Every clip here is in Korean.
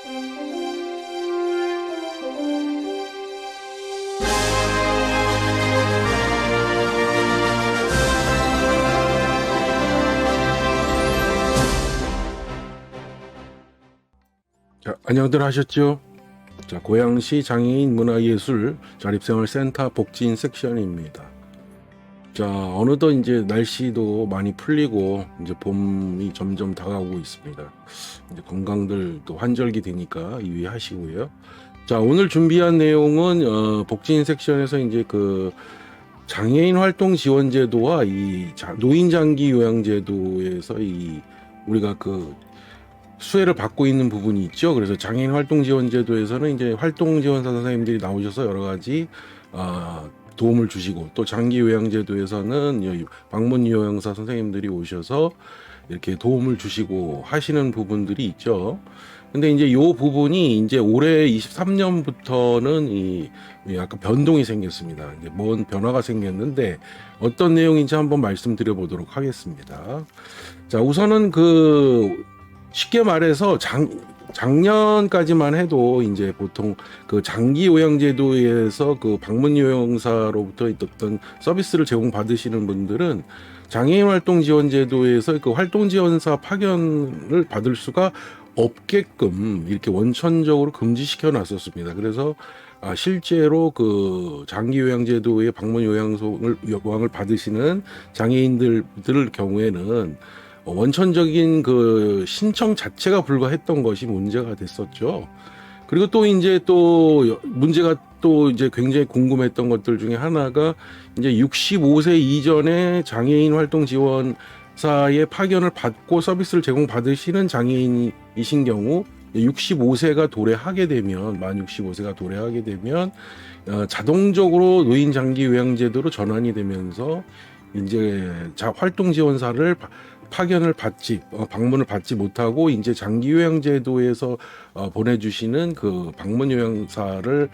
자, 안녕들 하셨죠? 자, 고양시 장애인 문화예술 자립생활센터 복지인 섹션입니다. 자, 어느덧 이제 날씨도 많이 풀리고 이제 봄이 점점 다가오고 있습니다. 이제 건강들도 환절기 되니까 유의하시고요. 자, 오늘 준비한 내용은 복지인 섹션에서 이제 그 장애인 활동 지원 제도와 이 노인 장기 요양 제도에서 이 우리가 그 수혜를 받고 있는 부분이 있죠. 그래서 장애인 활동 지원 제도에서는 이제 활동 지원사 선생님들이 나오셔서 여러 가지 도움을 주시고, 또 장기 요양 제도에서는 방문 요양사 선생님들이 오셔서 이렇게 도움을 주시고 하시는 부분들이 있죠. 근데 이제 요 부분이 이제 올해 23년부터는 이 약간 변동이 생겼습니다. 이제 뭔 변화가 생겼는데 어떤 내용인지 한번 말씀드려 보도록 하겠습니다. 자, 우선은 쉽게 말해서 작년까지만 해도 이제 보통 그 장기 요양 제도에서 그 방문 요양사로부터 어떤 서비스를 제공받으시는 분들은 장애인 활동 지원 제도에서 그 활동 지원사 파견을 받을 수가 없게끔 이렇게 원천적으로 금지시켜 놨었습니다. 그래서 실제로 그 장기 요양 제도의 방문 요양을 받으시는 장애인들 경우에는 원천적인 그 신청 자체가 불가했던 것이 문제가 됐었죠. 그리고 또 문제가 또 이제 굉장히 궁금했던 것들 중에 하나가 이제 65세 이전에 장애인 활동 지원사의 파견을 받고 서비스를 제공받으시는 장애인이신 경우 65세가 도래하게 되면 만 65세가 도래하게 되면 자동적으로 노인 장기 요양 제도로 전환이 되면서 이제 활동 지원사를 파견을 방문을 받지 못하고 이제 장기 요양 제도에서 보내주시는 그 방문 요양사를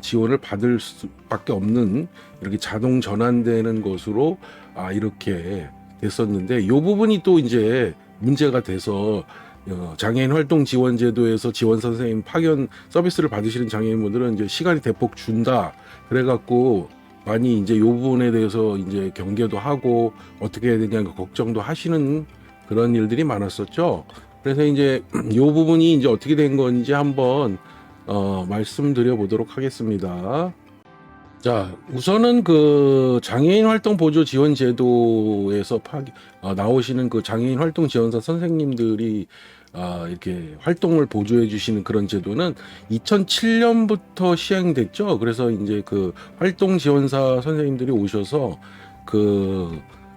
지원을 받을 수밖에 없는, 이렇게 자동 전환되는 것으로 이렇게 됐었는데, 이 부분이 또 이제 문제가 돼서 장애인 활동 지원 제도에서 지원사 선생님 파견 서비스를 받으시는 장애인분들은 이제 시간이 대폭 준다 그래갖고 많이 이제 이 부분에 대해서 이제 경계도 하고 어떻게 해야 되냐 걱정도 하시는 그런 일들이 많았었죠. 그래서 이제 이 부분이 이제 어떻게 된 건지 한번 말씀드려 보도록 하겠습니다. 자, 우선은 그 장애인 활동 보조 지원 제도에서 나오시는 그 장애인 활동 지원사 선생님들이 이렇게 활동을 보조해 주시는 그런 제도는 2007년부터 시행됐죠. 그래서 이제 그 활동 지원사 선생님들이 오셔서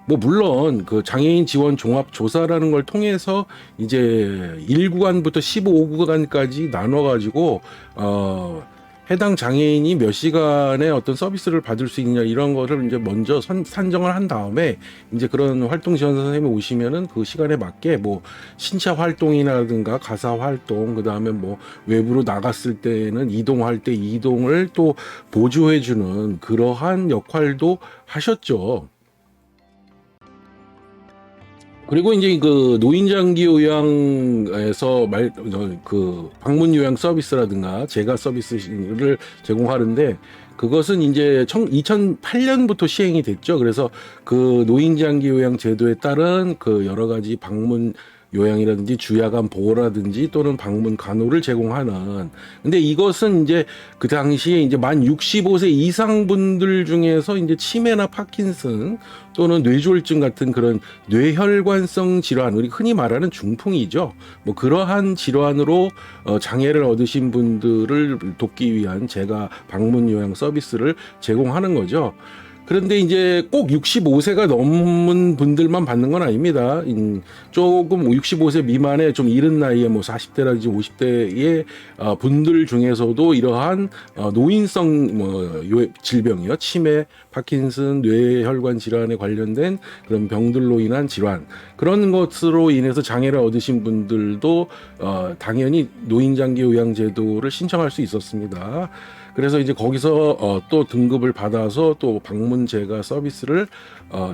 물론 그 장애인 지원 종합 조사라는 걸 통해서 이제 1구간부터 15구간까지 나눠 가지고 해당 장애인이 몇 시간에 어떤 서비스를 받을 수 있냐 이런 거를 이제 먼저 산정을 한 다음에 이제 그런 활동 지원사 선생님이 오시면은 그 시간에 맞게 뭐 신체 활동이라든가 가사 활동, 그다음에 뭐 외부로 나갔을 때는 이동할 때 이동을 또 보조해 주는 그러한 역할도 하셨죠. 그리고 이제 그 노인 장기 요양에서 그 방문 요양 서비스라든가 재가 서비스를 제공하는데, 그것은 이제 2008년부터 시행이 됐죠. 그래서 그 노인 장기 요양 제도에 따른 그 여러 가지 방문 요양이라든지 주야간 보호라든지 또는 방문 간호를 제공하는, 근데 이것은 이제 그 당시에 이제 만 65세 이상 분들 중에서 이제 치매나 파킨슨 또는 뇌졸중 같은 그런 뇌혈관성 질환, 우리 흔히 말하는 중풍이죠. 뭐 그러한 질환으로 장애를 얻으신 분들을 돕기 위한 제가 방문 요양 서비스를 제공하는 거죠. 그런데 이제 꼭 65세가 넘은 분들만 받는 건 아닙니다. 조금 65세 미만의 좀 이른 나이에 뭐 40대라든지 50대의 분들 중에서도 이러한 노인성 질병이요, 치매, 파킨슨, 뇌혈관 질환에 관련된 그런 병들로 인한 질환, 그런 것으로 인해서 장애를 얻으신 분들도 당연히 노인장기 요양제도를 신청할 수 있었습니다. 그래서 이제 거기서 또 등급을 받아서 또 방문 재가 서비스를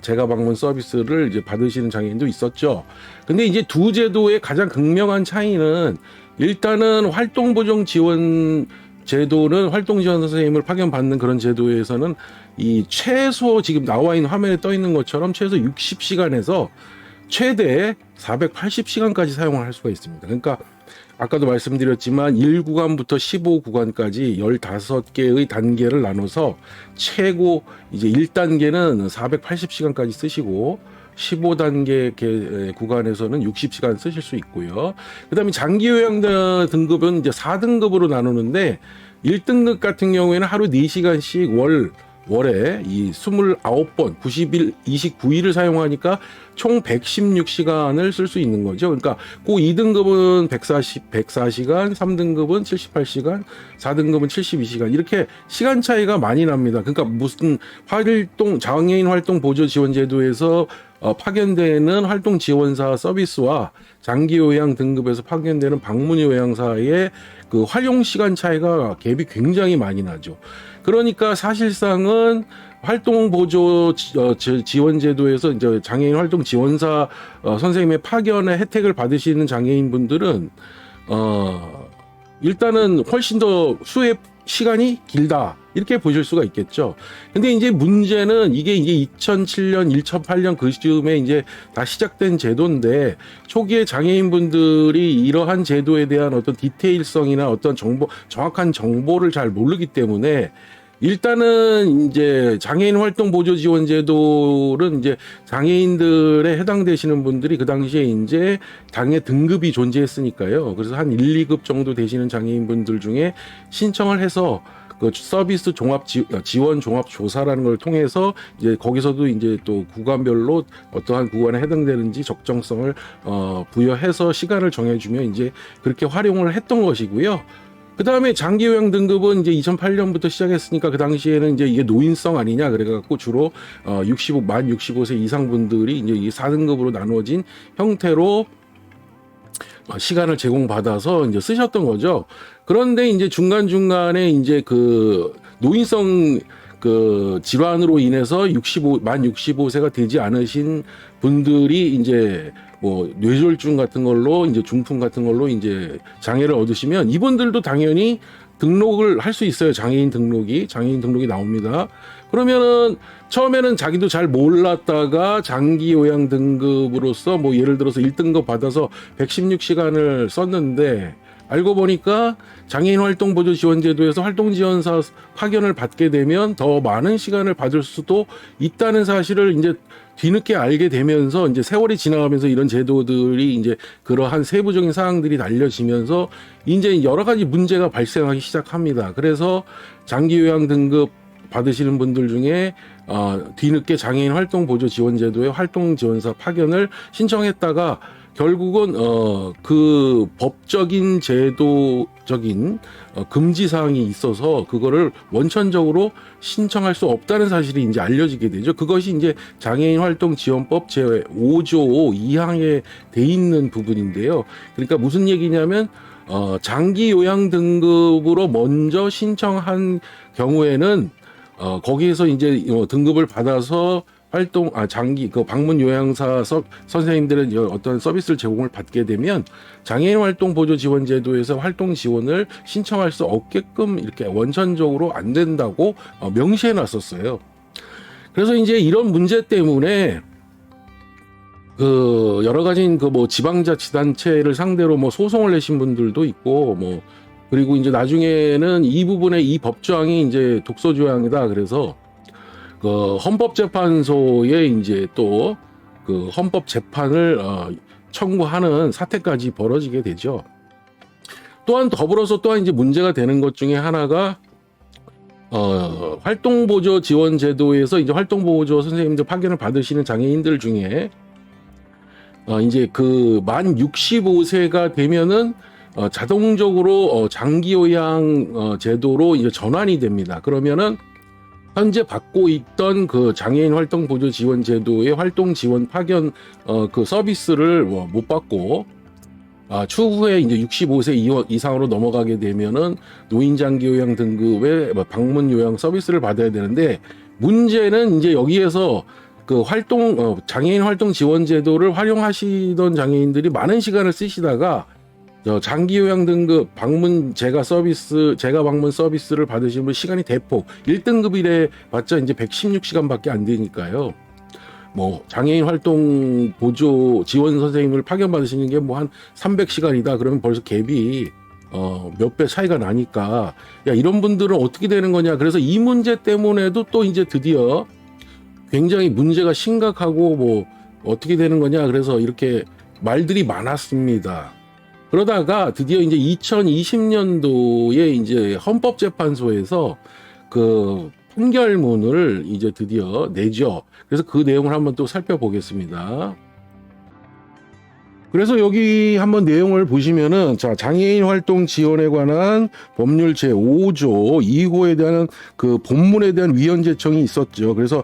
재가 방문 서비스를 이제 받으시는 장애인도 있었죠. 근데 이제 두 제도의 가장 극명한 차이는 일단은 활동보정 지원 제도는 활동 지원 선생님을 파견받는 그런 제도에서는 이 최소 지금 나와 있는 화면에 떠 있는 것처럼 최소 60시간에서 최대 480시간까지 사용을 할 수가 있습니다. 그러니까 아까도 말씀드렸지만 1구간부터 15구간까지 15개의 단계를 나눠서 최고 이제 1단계는 480시간까지 쓰시고 15단계 구간에서는 60시간 쓰실 수 있고요. 그다음에 장기 요양 등급은 이제 4등급으로 나누는데 1등급 같은 경우에는 하루 4시간씩 월에 이 29번 90일 29일을 사용하니까 총 116시간을 쓸 수 있는 거죠. 그러니까 그 2등급은 104시간, 3등급은 78시간, 4등급은 72시간 이렇게 시간 차이가 많이 납니다. 그러니까 무슨 장애인 활동 보조 지원 제도에서 파견되는 활동 지원사 서비스와 장기 요양 등급에서 파견되는 방문 요양사의 그 활용 시간 차이가 갭이 굉장히 많이 나죠. 그러니까 사실상은 활동 보조 지원 제도에서 이제 장애인 활동 지원사 선생님의 파견의 혜택을 받으시는 장애인 분들은 일단은 훨씬 더 수혜 시간이 길다 이렇게 보실 수가 있겠죠. 근데 이제 문제는 이게 이제 2007년, 2008년 그쯤에 이제 다 시작된 제도인데 초기에 장애인분들이 이러한 제도에 대한 어떤 디테일성이나 어떤 정확한 정보를 잘 모르기 때문에 일단은 이제 장애인 활동 보조 지원 제도는 이제 장애인들에 해당되시는 분들이 그 당시에 이제 장애 등급이 존재했으니까요. 그래서 한 1, 2급 정도 되시는 장애인분들 중에 신청을 해서 그 서비스 지원 종합 조사라는 걸 통해서 이제 거기서도 이제 또 구간별로 어떠한 구간에 해당되는지 적정성을 부여해서 시간을 정해주면 이제 그렇게 활용을 했던 것이고요. 그 다음에 장기 요양 등급은 이제 2008년부터 시작했으니까 그 당시에는 이제 이게 노인성 아니냐 그래갖고 주로 만 65세 이상 분들이 이제 이 4등급으로 나누어진 형태로 시간을 제공받아서 이제 쓰셨던 거죠. 그런데 이제 중간중간에 이제 그 노인성 그 질환으로 인해서 만 65세가 되지 않으신 분들이 이제 뭐 뇌졸중 같은 걸로 이제 중풍 같은 걸로 이제 장애를 얻으시면 이분들도 당연히 등록을 할 수 있어요. 장애인 등록이 나옵니다. 그러면은 처음에는 자기도 잘 몰랐다가 장기 요양 등급으로서 뭐 예를 들어서 1등급 받아서 116시간을 썼는데 알고 보니까 장애인 활동 보조 지원 제도에서 활동 지원사 파견을 받게 되면 더 많은 시간을 받을 수도 있다는 사실을 이제 뒤늦게 알게 되면서 이제 세월이 지나가면서 이런 제도들이 이제 그러한 세부적인 사항들이 알려지면서 이제 여러 가지 문제가 발생하기 시작합니다. 그래서 장기 요양 등급 받으시는 분들 중에 뒤늦게 장애인 활동 보조 지원 제도의 활동 지원사 파견을 신청했다가 결국은 그 법적인 제도적인 금지 사항이 있어서 그거를 원천적으로 신청할 수 없다는 사실이 이제 알려지게 되죠. 그것이 이제 장애인 활동 지원법 제 5조 2항에 돼 있는 부분인데요. 그러니까 무슨 얘기냐면 장기 요양 등급으로 먼저 신청한 경우에는 거기에서 이제 등급을 받아서 장기 그 방문 요양사 선생님들은 어떤 서비스를 제공을 받게 되면 장애인 활동 보조 지원 제도에서 활동 지원을 신청할 수 없게끔 이렇게 원천적으로 안 된다고 명시해 놨었어요. 그래서 이제 이런 문제 때문에 그 여러 가지 그 뭐 지방자치단체를 상대로 뭐 소송을 내신 분들도 있고 뭐 그리고 이제 나중에는 이 부분에 이 법조항이 이제 독소조항이다 그래서 그 헌법재판소에 이제 또 그 헌법 재판을 청구하는 사태까지 벌어지게 되죠. 또한 더불어서 또한 이제 문제가 되는 것 중에 하나가 활동보조 지원 제도에서 이제 활동보조 선생님들 파견을 받으시는 장애인들 중에 이제 그 만 65세가 되면은 자동적으로 장기 요양 제도로 이제 전환이 됩니다. 그러면은 현재 받고 있던 그 장애인 활동 보조 지원 제도의 활동 지원 파견 그 서비스를 못 받고 추후에 이제 65세 이상으로 넘어가게 되면은 노인 장기 요양 등급의 방문 요양 서비스를 받아야 되는데 문제는 이제 여기에서 그 장애인 활동 지원 제도를 활용하시던 장애인들이 많은 시간을 쓰시다가 장기 요양 등급 방문 제가 방문 서비스를 받으시면 시간이 대폭 1등급이래 봤자 이제 116시간밖에 안 되니까요. 뭐 장애인 활동 보조 지원 선생님을 파견 받으시는 게 뭐 한 300시간이다 그러면 벌써 갭이 몇 배 차이가 나니까 야 이런 분들은 어떻게 되는 거냐. 그래서 이 문제 때문에도 또 이제 드디어 굉장히 문제가 심각하고 뭐 어떻게 되는 거냐. 그래서 이렇게 말들이 많았습니다. 그러다가 드디어 이제 2020년도에 이제 헌법재판소에서 그 판결문을 이제 드디어 내죠. 그래서 그 내용을 한번 또 살펴보겠습니다. 그래서 여기 한번 내용을 보시면은 자 장애인 활동 지원에 관한 법률 제5조 2호에 대한 그 본문에 대한 위헌 제청이 있었죠. 그래서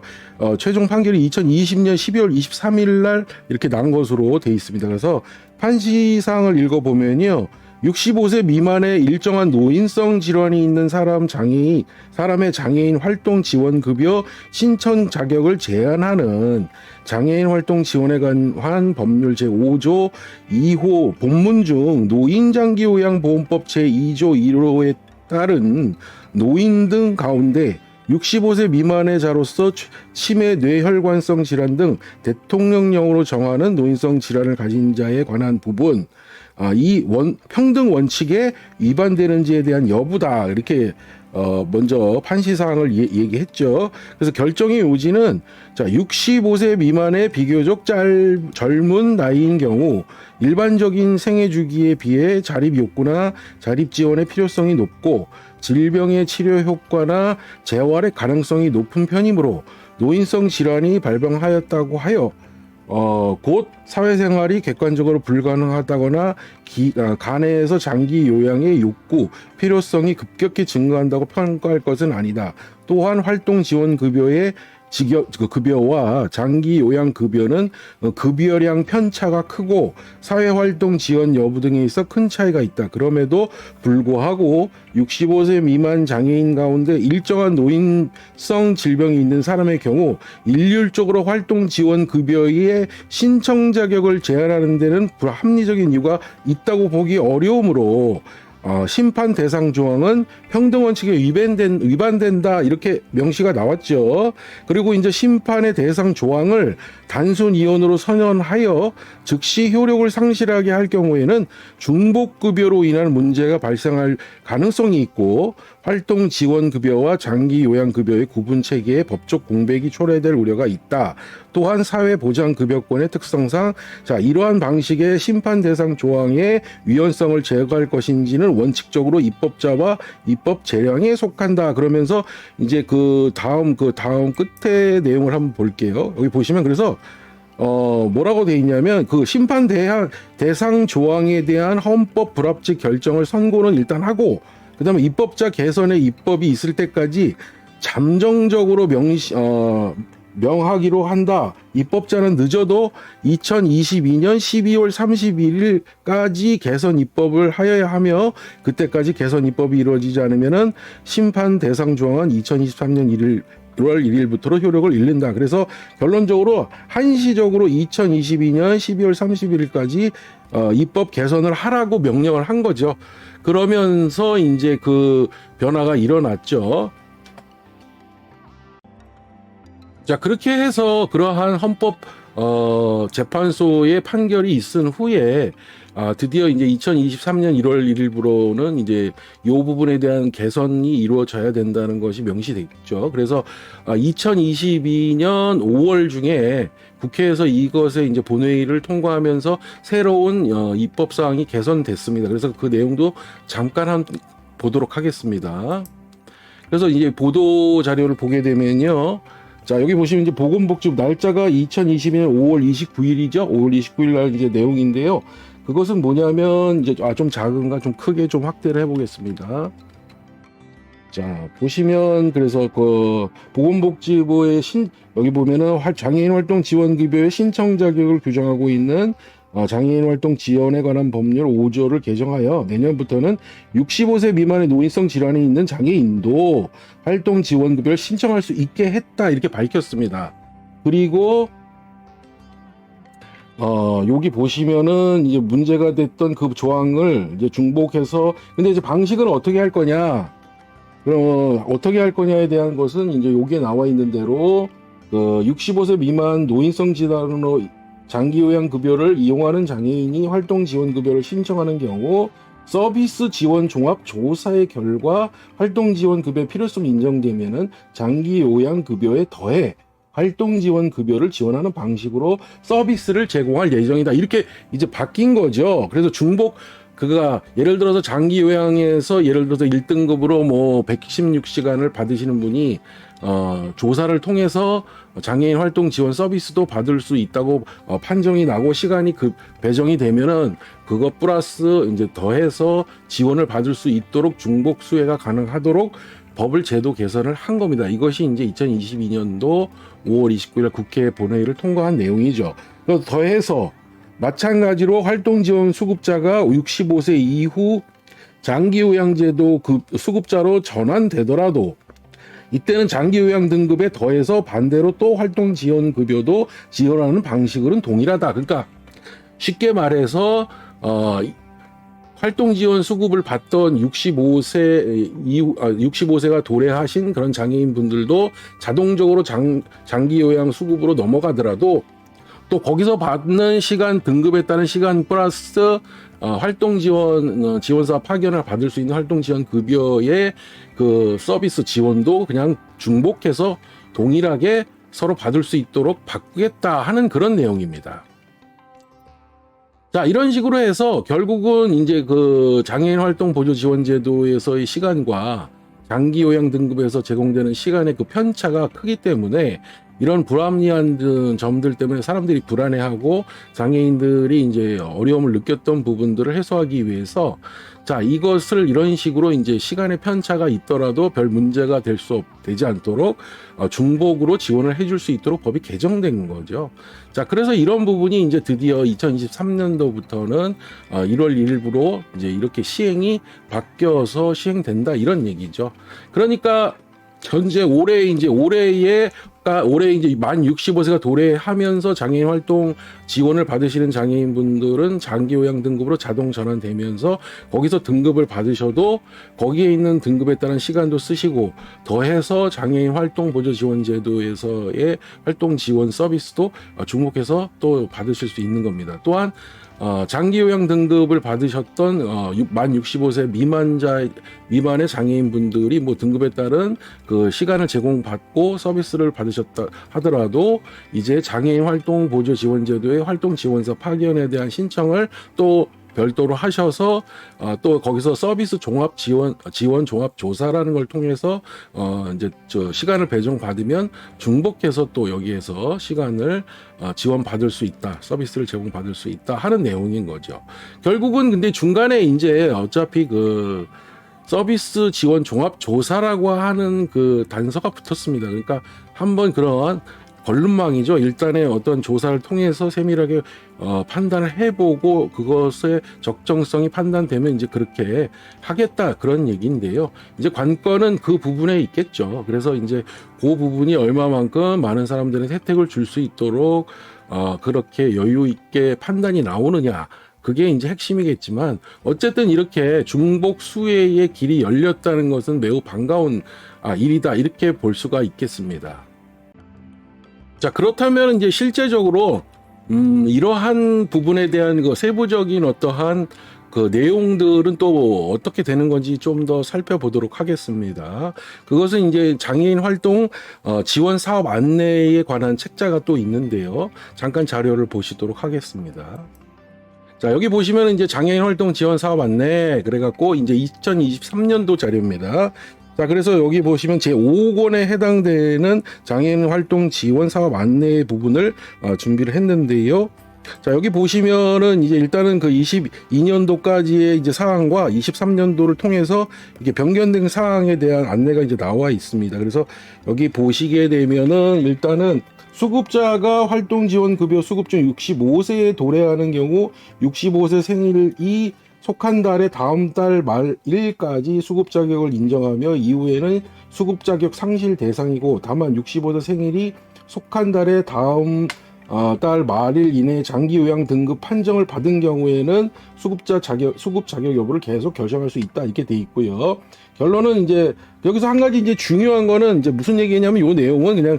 최종 판결이 2020년 12월 23일 날 이렇게 난 것으로 돼 있습니다. 그래서 판시사항을 읽어보면요. 65세 미만의 일정한 노인성 질환이 있는 사람의 장애인 활동 지원 급여 신청 자격을 제한하는 장애인 활동 지원에 관한 법률 제5조 2호 본문 중 노인장기요양보험법 제2조 1호에 따른 노인 등 가운데 65세 미만의 자로서 치매 뇌혈관성 질환 등 대통령령으로 정하는 노인성 질환을 가진 자에 관한 부분 이 평등 원칙에 위반되는지에 대한 여부다 이렇게 먼저 판시사항을 얘기했죠. 그래서 결정의 요지는 자 65세 미만의 비교적 젊은 나이인 경우 일반적인 생애 주기에 비해 자립 욕구나 자립 지원의 필요성이 높고 질병의 치료 효과나 재활의 가능성이 높은 편이므로 노인성 질환이 발병하였다고 하여 곧 사회생활이 객관적으로 불가능하다거나 간에서 장기 요양의 욕구, 필요성이 급격히 증가한다고 평가할 것은 아니다. 또한 활동 지원 급여와 장기 요양 급여는 급여량 편차가 크고 사회활동 지원 여부 등에 있어 큰 차이가 있다. 그럼에도 불구하고 65세 미만 장애인 가운데 일정한 노인성 질병이 있는 사람의 경우 일률적으로 활동 지원 급여의 신청 자격을 제한하는 데는 불합리적인 이유가 있다고 보기 어려우므로 심판 대상 조항은 평등 원칙에 위반된다 이렇게 명시가 나왔죠. 그리고 이제 심판의 대상 조항을 단순 이혼으로 선언하여 즉시 효력을 상실하게 할 경우에는 중복급여로 인한 문제가 발생할 가능성이 있고 활동 지원 급여와 장기 요양 급여의 구분 체계의 법적 공백이 초래될 우려가 있다. 또한 사회보장급여권의 특성상 이러한 방식의 심판 대상 조항의 위헌성을 제거할 것인지는 원칙적으로 입법자와 입법 재량에 속한다. 그러면서 이제 그 다음 끝에 내용을 한번 볼게요. 여기 보시면 그래서 뭐라고 돼 있냐면 그 심판 대상 조항에 대한 헌법 불합치 결정을 선고는 일단 하고 그다음에 입법자 개선의 입법이 있을 때까지 잠정적으로 명하기로 한다. 입법자는 늦어도 2022년 12월 31일까지 개선 입법을 하여야 하며 그때까지 개선 입법이 이루어지지 않으면은 심판 대상 조항은 2023년 1월 1일부터로 효력을 잃는다. 그래서 결론적으로 한시적으로 2022년 12월 31일까지 입법 개선을 하라고 명령을 한 거죠. 그러면서 이제 그 변화가 일어났죠. 자, 그렇게 해서 그러한 헌법 재판소의 판결이 있은 후에 드디어 이제 2023년 1월 1일부로는 이제 이 부분에 대한 개선이 이루어져야 된다는 것이 명시됐죠. 그래서 2022년 5월 중에 국회에서 이것에 이제 본회의를 통과하면서 새로운 입법 사항이 개선됐습니다. 그래서 그 내용도 잠깐 보도록 하겠습니다. 그래서 이제 보도 자료를 보게 되면요. 자, 여기 보시면 이제 보건복지부 날짜가 2022년 5월 29일이죠. 5월 29일 날 이제 내용인데요. 그것은 뭐냐면 이제 좀 작은가 좀 크게 좀 확대를 해보겠습니다. 자, 보시면 그래서 그 보건복지부의 여기 보면은 장애인 활동 지원 급여의 신청 자격을 규정하고 있는 장애인 활동 지원에 관한 법률 5조를 개정하여 내년부터는 65세 미만의 노인성 질환이 있는 장애인도 활동 지원 급여를 신청할 수 있게 했다 이렇게 밝혔습니다. 그리고 여기 보시면은 이제 문제가 됐던 그 조항을 이제 중복해서, 근데 이제 방식은 어떻게 할 거냐? 그럼 어떻게 할 거냐에 대한 것은 이제 여기에 나와 있는 대로 65세 미만 노인성 질환으로 장기요양급여를 이용하는 장애인이 활동지원급여를 신청하는 경우 서비스 지원 종합 조사의 결과 활동지원급여 필요성이 인정되면은 장기요양급여에 더해 활동지원급여를 지원하는 방식으로 서비스를 제공할 예정이다. 이렇게 이제 바뀐 거죠. 그래서 중복 그가 예를 들어서 장기 요양에서 예를 들어서 1등급으로 뭐 116시간을 받으시는 분이 조사를 통해서 장애인 활동 지원 서비스도 받을 수 있다고 판정이 나고 시간이 배정이 되면은 그것 플러스 이제 더해서 지원을 받을 수 있도록 중복 수혜가 가능하도록 법을 제도 개선을 한 겁니다. 이것이 이제 2022년도 5월 29일 국회 본회의를 통과한 내용이죠. 그래서 더해서 마찬가지로 활동지원 수급자가 65세 이후 장기요양제도 수급자로 전환되더라도 이때는 장기요양 등급에 더해서 반대로 또 활동지원급여도 지원하는 방식으로는 동일하다. 그러니까 쉽게 말해서 활동지원 수급을 받던 65세가 도래하신 그런 장애인 분들도 자동적으로 장기요양 수급으로 넘어가더라도 또 거기서 받는 시간 등급에 따른 시간 플러스 지원사 파견을 받을 수 있는 활동지원 급여의 그 서비스 지원도 그냥 중복해서 동일하게 서로 받을 수 있도록 바꾸겠다 하는 그런 내용입니다. 자, 이런 식으로 해서 결국은 이제 그 장애인 활동 보조 지원 제도에서의 시간과 장기 요양 등급에서 제공되는 시간의 그 편차가 크기 때문에 이런 불합리한 점들 때문에 사람들이 불안해하고 장애인들이 이제 어려움을 느꼈던 부분들을 해소하기 위해서 자, 이것을 이런 식으로 이제 시간의 편차가 있더라도 별 문제가 되지 않도록 중복으로 지원을 해줄 수 있도록 법이 개정된 거죠. 자, 그래서 이런 부분이 이제 드디어 2023년도부터는 1월 1일부로 이제 이렇게 시행이 바뀌어서 시행된다 이런 얘기죠. 그러니까 현재 올해 이제 만 65세가 도래하면서 장애인 활동 지원을 받으시는 장애인분들은 장기요양 등급으로 자동 전환되면서 거기서 등급을 받으셔도 거기에 있는 등급에 따른 시간도 쓰시고 더해서 장애인 활동 보조 지원 제도에서의 활동 지원 서비스도 주목해서 또 받으실 수 있는 겁니다. 또한 장기요양 등급을 받으셨던 만 65세 미만의 장애인분들이 뭐 등급에 따른 그 시간을 제공받고 서비스를 받으셨다 하더라도 이제 장애인 활동 보조 지원 제도의 활동 지원사 파견에 대한 신청을 또 별도로 하셔서 또 거기서 서비스 지원 종합 조사라는 걸 통해서 이제 시간을 배정 받으면 중복해서 또 여기에서 시간을 지원 받을 수 있다, 서비스를 제공 받을 수 있다 하는 내용인 거죠. 결국은 근데 중간에 이제 어차피 그 서비스 지원 종합 조사라고 하는 그 단서가 붙었습니다. 그러니까 한번 그런 걸름망이죠. 일단의 어떤 조사를 통해서 세밀하게 판단을 해보고 그것의 적정성이 판단되면 이제 그렇게 하겠다 그런 얘기인데요. 이제 관건은 그 부분에 있겠죠. 그래서 이제 그 부분이 얼마만큼 많은 사람들한테 혜택을 줄 수 있도록 그렇게 여유 있게 판단이 나오느냐. 그게 이제 핵심이겠지만 어쨌든 이렇게 중복 수혜의 길이 열렸다는 것은 매우 반가운 일이다 이렇게 볼 수가 있겠습니다. 자, 그렇다면 이제 실제적으로 이러한 부분에 대한 그 세부적인 어떠한 그 내용들은 또 어떻게 되는 건지 좀 더 살펴보도록 하겠습니다. 그것은 이제 장애인 활동 지원 사업 안내에 관한 책자가 또 있는데요. 잠깐 자료를 보시도록 하겠습니다. 자, 여기 보시면 이제 장애인 활동 지원 사업 안내 그래갖고 이제 2023년도 자료입니다. 자, 그래서 여기 보시면 제5권에 해당되는 장애인 활동 지원 사업 안내 부분을 준비를 했는데요. 자, 여기 보시면은 이제 일단은 그 22년도까지의 이제 사항과 23년도를 통해서 이게 변경된 사항에 대한 안내가 이제 나와 있습니다. 그래서 여기 보시게 되면은 일단은 수급자가 활동지원급여 수급 중 65세에 도래하는 경우 65세 생일이 속한 달의 다음 달 말일까지 수급 자격을 인정하며 이후에는 수급 자격 상실 대상이고 다만 65세 생일이 속한 달의 다음 달 말일 이내에 장기 요양 등급 판정을 받은 경우에는 수급 자격 여부를 계속 결정할 수 있다 이렇게 돼 있고요. 결론은 이제 여기서 한 가지 이제 중요한 거는 이제 무슨 얘기냐면 요 내용은 그냥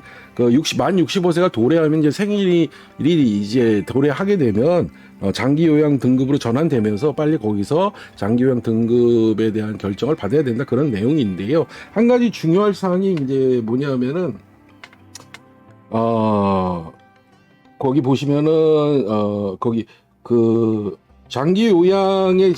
만 65세가 도래하면 이제 생일이 이제 도래하게 되면 장기 요양 등급으로 전환되면서 빨리 거기서 장기 요양 등급에 대한 결정을 받아야 된다 그런 내용인데요. 한 가지 중요할 사항이 이제 뭐냐면은 거기 보시면은 거기 그 장기 요양의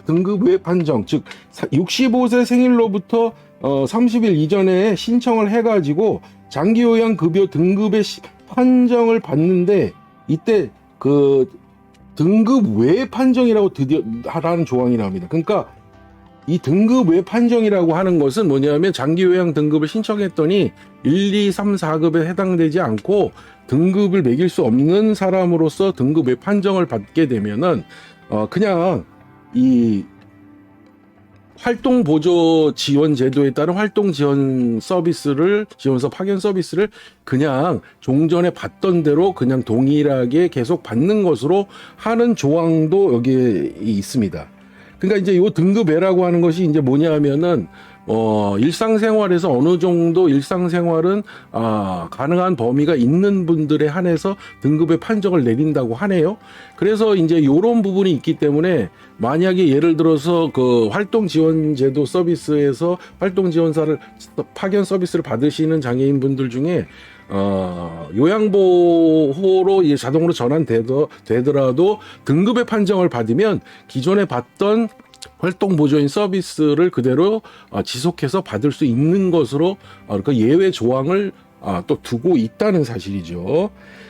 등급 외 판정, 즉 65세 생일로부터 30일 이전에 신청을 해가지고 장기 요양 급여 등급의 판정을 받는데 이때 그 등급 외 판정이라고 드디어 하라는 조항이 나옵니다. 그러니까 이 등급 외 판정이라고 하는 것은 뭐냐면 장기 요양 등급을 신청했더니 1, 2, 3, 4급에 해당되지 않고 등급을 매길 수 없는 사람으로서 등급 외 판정을 받게 되면은 그냥 이 활동 보조 지원 제도에 따른 활동 지원 서비스를 지원서 파견 서비스를 그냥 종전에 받던 대로 그냥 동일하게 계속 받는 것으로 하는 조항도 여기에 있습니다. 그러니까 이제 요 등급외라고 하는 것이 이제 뭐냐면은 일상생활에서 어느 정도 일상생활은 가능한 범위가 있는 분들에 한해서 등급의 판정을 내린다고 하네요. 그래서 이제 요런 부분이 있기 때문에 만약에 예를 들어서 그 활동 지원 제도 서비스에서 활동 지원사를 파견 서비스를 받으시는 장애인 분들 중에 요양보호로 이제 자동으로 전환되더라도 등급의 판정을 받으면 기존에 받던 활동 보조인 서비스를 그대로 지속해서 받을 수 있는 것으로 그러니까 예외 조항을 또 두고 있다는 사실이죠.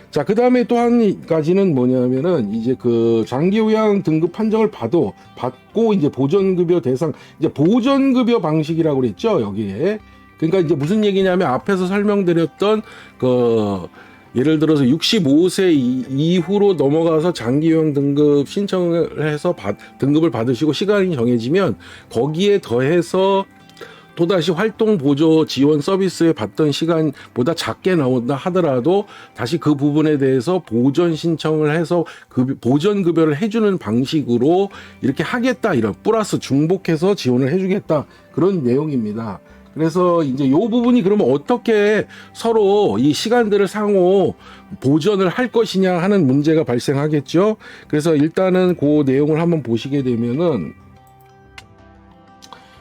자, 그 다음에 또 한 가지는 뭐냐면은 이제 그 장기 요양 등급 판정을 받고 이제 보전급여 대상, 이제 보전급여 방식이라고 그랬죠, 여기에. 그러니까 이제 무슨 얘기냐면 앞에서 설명드렸던 예를 들어서 65세 이후로 넘어가서 장기요양 등급 신청을 해서 등급을 받으시고 시간이 정해지면 거기에 더해서 또다시 활동 보조 지원 서비스에 받던 시간보다 작게 나온다 하더라도 다시 그 부분에 대해서 보전 신청을 해서 보전 급여를 해주는 방식으로 이렇게 하겠다, 이런 플러스 중복해서 지원을 해주겠다 그런 내용입니다. 그래서 이제 이 부분이 그러면 어떻게 서로 이 시간들을 상호 보전을 할 것이냐 하는 문제가 발생하겠죠. 그래서 일단은 그 내용을 한번 보시게 되면은,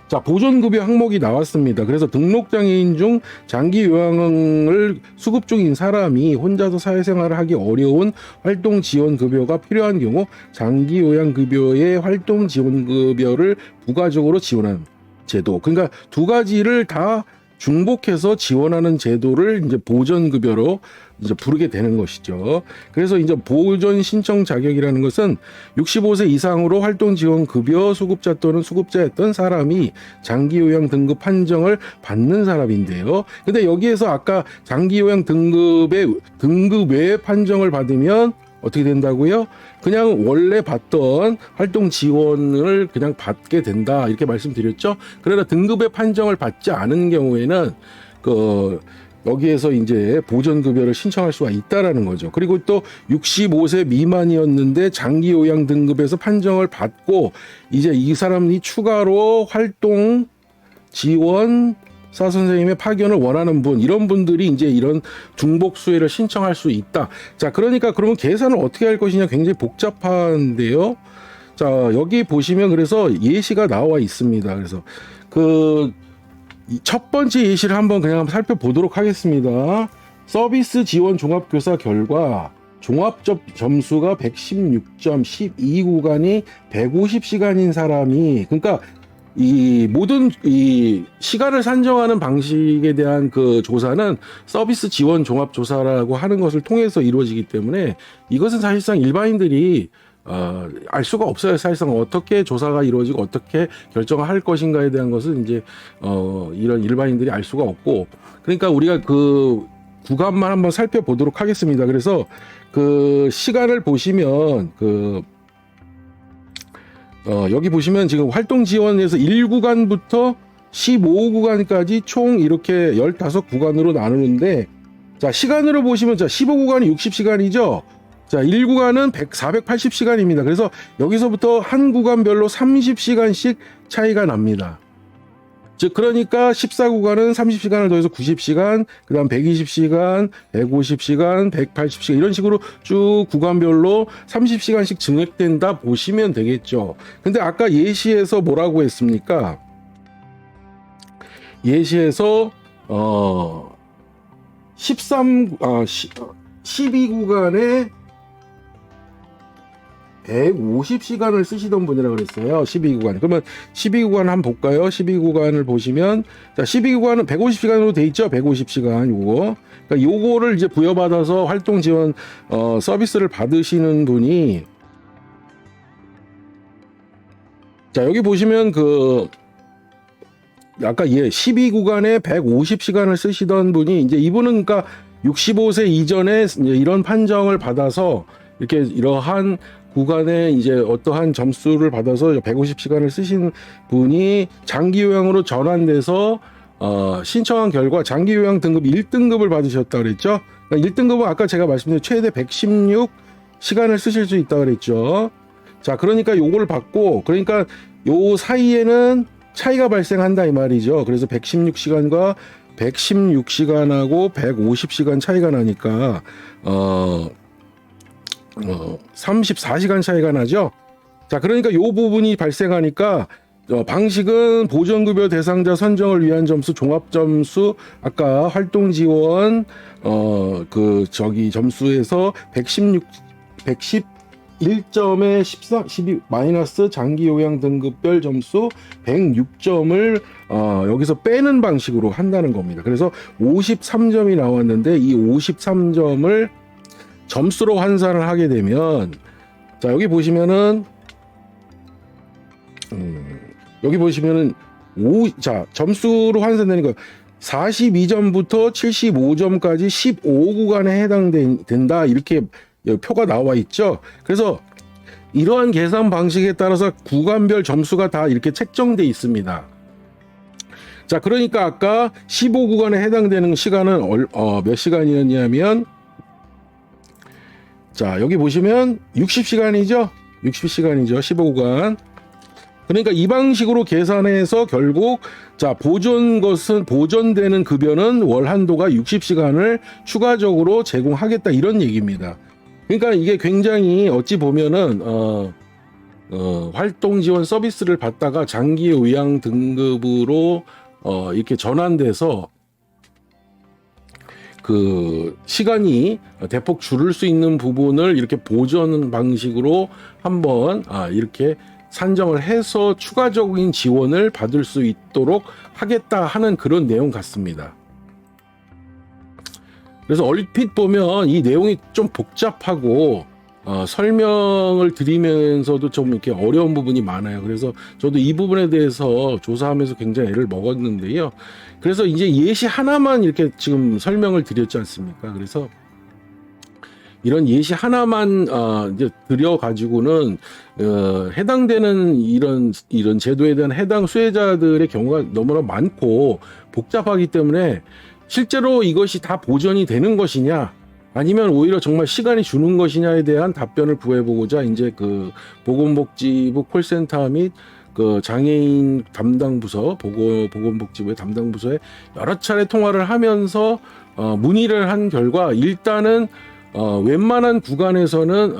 자, 보존급여 항목이 나왔습니다. 그래서 등록장애인 중 장기 요양을 수급 중인 사람이 혼자서 사회생활을 하기 어려운 활동 지원 급여가 필요한 경우 장기 요양 급여에 활동 지원 급여를 부가적으로 지원하는 제도. 그러니까 두 가지를 다 중복해서 지원하는 제도를 이제 보전급여로 이제 부르게 되는 것이죠. 그래서 이제 보전 신청 자격이라는 것은 65세 이상으로 활동 지원 급여 수급자 또는 수급자였던 사람이 장기 요양 등급 판정을 받는 사람인데요. 근데 여기에서 아까 장기 요양 등급 외 판정을 받으면 어떻게 된다고요? 그냥 원래 받던 활동 지원을 그냥 받게 된다 이렇게 말씀드렸죠. 그러나 등급의 판정을 받지 않은 경우에는 여기에서 이제 보전급여를 신청할 수가 있다라는 거죠. 그리고 또 65세 미만이었는데 장기 요양 등급에서 판정을 받고 이제 이 사람이 추가로 활동 지원 선생님의 파견을 원하는 분, 이런 분들이 이제 이런 중복 수혜를 신청할 수 있다. 자, 그러니까 그러면 계산을 어떻게 할 것이냐 굉장히 복잡한데요. 자, 여기 보시면 그래서 예시가 나와 있습니다. 그래서 첫 번째 예시를 한번 그냥 살펴보도록 하겠습니다. 서비스 지원 종합교사 결과 종합 점수가 116점, 12 구간이 150시간인 사람이, 그러니까 이 모든 이 시간을 산정하는 방식에 대한 그 조사는 서비스 지원 종합 조사라고 하는 것을 통해서 이루어지기 때문에 이것은 사실상 일반인들이 알 수가 없어요. 사실상 어떻게 조사가 이루어지고 어떻게 결정을 할 것인가에 대한 것은 이제 이런 일반인들이 알 수가 없고, 그러니까 우리가 그 구간만 한번 살펴보도록 하겠습니다. 그래서 그 시간을 보시면 여기 보시면 지금 활동 지원에서 1구간부터 15구간까지 총 이렇게 15구간으로 나누는데 자, 시간으로 보시면 자, 15구간이 60시간이죠. 자, 1구간은 480시간입니다. 그래서 여기서부터 한 구간별로 30시간씩 차이가 납니다. 즉 그러니까 14구간은 30시간을 더해서 90시간, 그다음 120시간, 150시간, 180시간 이런 식으로 쭉 구간별로 30시간씩 증액된다 보시면 되겠죠. 근데 아까 예시에서 뭐라고 했습니까? 예시에서 12구간에 150시간을 쓰시던 분이라고 그랬어요. 12구간. 그러면 12구간 한번 볼까요? 12구간을 보시면 자, 12구간은 150시간으로 돼 있죠. 150시간 요거. 그러니까 요거를 이제 부여받아서 활동 지원 서비스를 받으시는 분이 자, 여기 보시면 그 아까 12구간에 150시간을 쓰시던 분이 이제 이분은 그러니까 65세 이전에 이제 이런 판정을 받아서 이렇게 이러한 구간에 이제 어떠한 점수를 받아서 150시간을 쓰신 분이 장기요양으로 전환돼서 신청한 결과 장기요양 등급 1등급을 받으셨다 그랬죠. 그러니까 1등급은 아까 제가 말씀드린 최대 116시간을 쓰실 수 있다 그랬죠. 자, 그러니까 요걸 받고 그러니까 요 사이에는 차이가 발생한다 이 말이죠. 그래서 116시간과 116시간하고 150시간 차이가 나니까 34시간 차이가 나죠. 자, 그러니까 요 부분이 발생하니까 방식은 보전급여 대상자 선정을 위한 점수 종합점수 아까 활동지원 점수에서 111점에 12 마이너스 장기요양 등급별 점수 106점을 여기서 빼는 방식으로 한다는 겁니다. 그래서 53점이 나왔는데 이 53점을 점수로 환산을 하게 되면 자, 여기 보시면은 자, 점수로 환산되는 거 42점부터 75점까지 15구간에 해당된다 이렇게 표가 나와 있죠. 그래서 이러한 계산 방식에 따라서 구간별 점수가 다 이렇게 책정돼 있습니다. 자, 그러니까 아까 15구간에 해당되는 시간은 몇 시간이었냐면 자, 여기 보시면 60시간이죠. 60시간이죠. 15구간. 그러니까 이 방식으로 계산해서 결국 자, 보존되는 급여는 월 한도가 60시간을 추가적으로 제공하겠다 이런 얘기입니다. 그러니까 이게 굉장히 어찌 보면은 활동 지원 서비스를 받다가 장기 요양 등급으로 이렇게 전환돼서 그 시간이 대폭 줄을 수 있는 부분을 이렇게 보전 방식으로 한번 이렇게 산정을 해서 추가적인 지원을 받을 수 있도록 하겠다 하는 그런 내용 같습니다. 그래서 얼핏 보면 이 내용이 좀 복잡하고 설명을 드리면서도 좀 이렇게 어려운 부분이 많아요. 그래서 저도 이 부분에 대해서 조사하면서 굉장히 애를 먹었는데요. 그래서 이제 예시 하나만 이렇게 지금 설명을 드렸지 않습니까? 그래서 이런 예시 하나만 이제 드려 가지고는 해당되는 이런 제도에 대한 해당 수혜자들의 경우가 너무나 많고 복잡하기 때문에 실제로 이것이 다 보전이 되는 것이냐 아니면 오히려 정말 시간이 주는 것이냐에 대한 답변을 구해보고자 이제 그 보건복지부 콜센터 및 그 장애인 담당 부서 보건복지부의 담당 부서에 여러 차례 통화를 하면서 문의를 한 결과 일단은 웬만한 구간에서는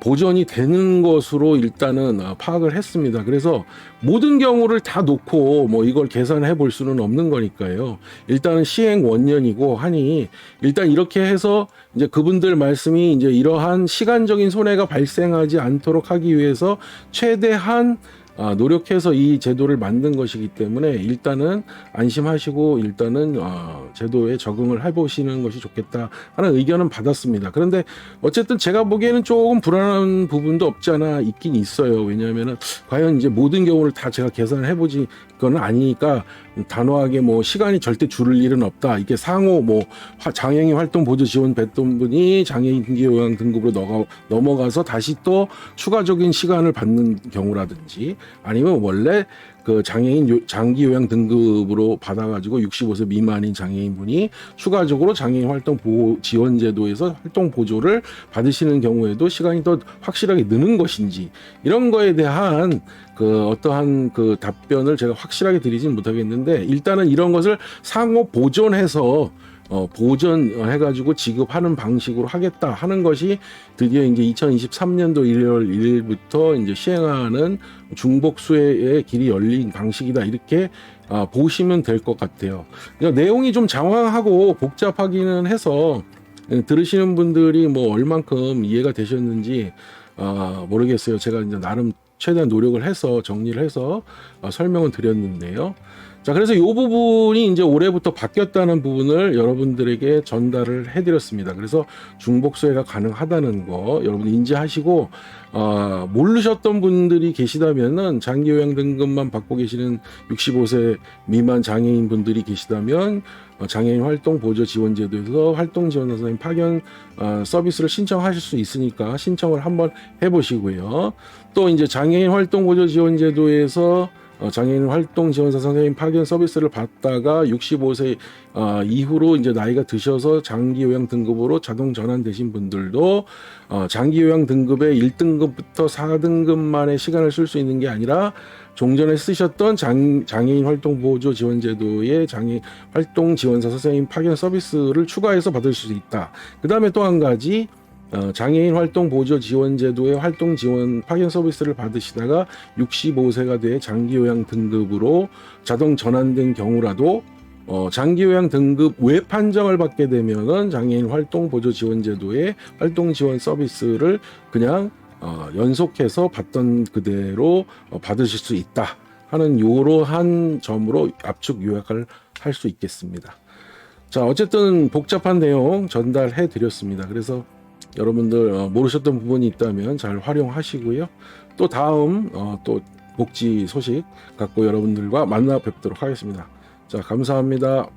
보전이 되는 것으로 일단은 파악을 했습니다. 그래서 모든 경우를 다 놓고 뭐 이걸 계산해 볼 수는 없는 거니까요. 일단은 시행 원년이고 하니 일단 이렇게 해서 이제 그분들 말씀이 이제 이러한 시간적인 손해가 발생하지 않도록 하기 위해서 최대한 노력해서 이 제도를 만든 것이기 때문에 일단은 안심하시고 일단은 제도에 적응을 해보시는 것이 좋겠다 하는 의견은 받았습니다. 그런데 어쨌든 제가 보기에는 조금 불안한 부분도 없지 않아 있긴 있어요. 왜냐하면은 과연 이제 모든 경우를 다 제가 계산을 해보지 그건 아니니까 단호하게 뭐 시간이 절대 줄을 일은 없다. 이게 상호 뭐 장애인 활동 보조 지원 받던 분이 장애인 등기요양 등급으로 넘어가서 다시 또 추가적인 시간을 받는 경우라든지 아니면 원래 그 장애인 장기 요양 등급으로 받아가지고 65세 미만인 장애인분이 추가적으로 장애인 활동 보호 지원 제도에서 활동 보조를 받으시는 경우에도 시간이 더 확실하게 느는 것인지, 이런 거에 대한 그 어떠한 그 답변을 제가 확실하게 드리진 못하겠는데, 일단은 이런 것을 상호 보존해서 보전해가지고 지급하는 방식으로 하겠다 하는 것이 드디어 이제 2023년도 1월 1일부터 이제 시행하는 중복수혜의 길이 열린 방식이다, 이렇게 보시면 될 것 같아요. 그러니까 내용이 좀 장황하고 복잡하기는 해서 들으시는 분들이 뭐 얼만큼 이해가 되셨는지 모르겠어요. 제가 이제 나름 최대한 노력을 해서 정리를 해서 설명을 드렸는데요. 자, 그래서 이 부분이 이제 올해부터 바뀌었다는 부분을 여러분들에게 전달을 해드렸습니다. 그래서 중복수혜가 가능하다는 거 여러분 인지하시고, 모르셨던 분들이 계시다면은 장기요양 등급만 받고 계시는 65세 미만 장애인 분들이 계시다면 장애인 활동 보조 지원 제도에서 활동 지원 선생님 파견 서비스를 신청하실 수 있으니까 신청을 한번 해보시고요. 또 이제 장애인 활동 보조 지원 제도에서 장애인 활동 지원사 선생님 파견 서비스를 받다가 65세 이후로 이제 나이가 드셔서 장기 요양 등급으로 자동 전환되신 분들도 장기 요양 등급의 1등급부터 4등급만의 시간을 쓸 수 있는 게 아니라 종전에 쓰셨던 장애인 활동 보조 지원 제도의 장애인 활동 지원사 선생님 파견 서비스를 추가해서 받을 수 있다. 그다음에 또 한 가지, 장애인 활동 보조 지원 제도의 활동 지원 파견 서비스를 받으시다가 65세가 돼 장기 요양 등급으로 자동 전환된 경우라도 장기 요양 등급 외 판정을 받게 되면은 장애인 활동 보조 지원 제도의 활동 지원 서비스를 그냥 연속해서 받던 그대로 받으실 수 있다 하는 이러한 점으로 압축 요약을 할 수 있겠습니다. 자, 어쨌든 복잡한 내용 전달해 드렸습니다. 그래서 여러분들 모르셨던 부분이 있다면 잘 활용하시고요. 또 다음 또 복지 소식 갖고 여러분들과 만나 뵙도록 하겠습니다. 자, 감사합니다.